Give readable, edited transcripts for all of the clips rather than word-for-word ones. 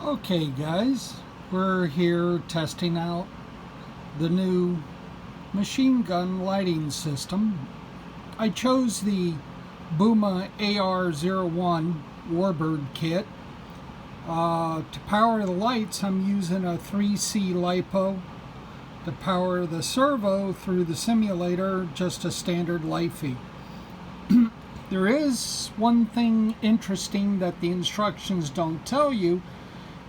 Okay guys, we're here testing out the new machine gun lighting system. I chose the Buma AR01 Warbird kit. To power the lights, I'm using a 3C LiPo. To power the servo through the simulator, just a standard Lifey. There is one thing interesting that the instructions don't tell you.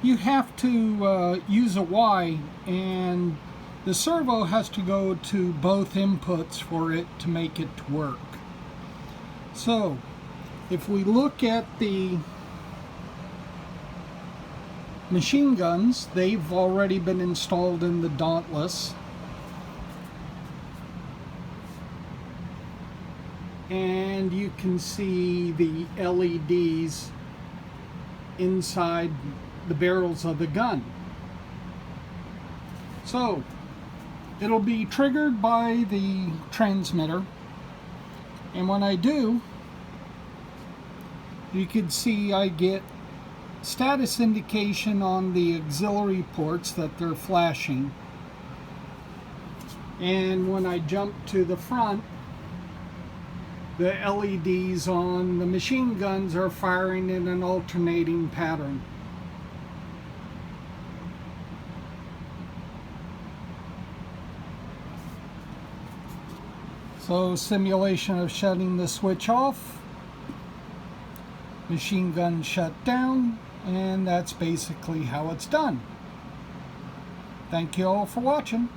You have to use a Y, and the servo has to go to both inputs for it to make it work. So, if we look at the machine guns, they've already been installed in the Dauntless. And you can see the LEDs inside the barrels of the gun. So it'll be triggered by the transmitter, and when I do, you can see I get status indication on the auxiliary ports that they're flashing, and when I jump to the front, the LEDs on the machine guns are firing in an alternating pattern. So, simulation of shutting the switch off, machine gun shut down, and that's basically how it's done. Thank you all for watching.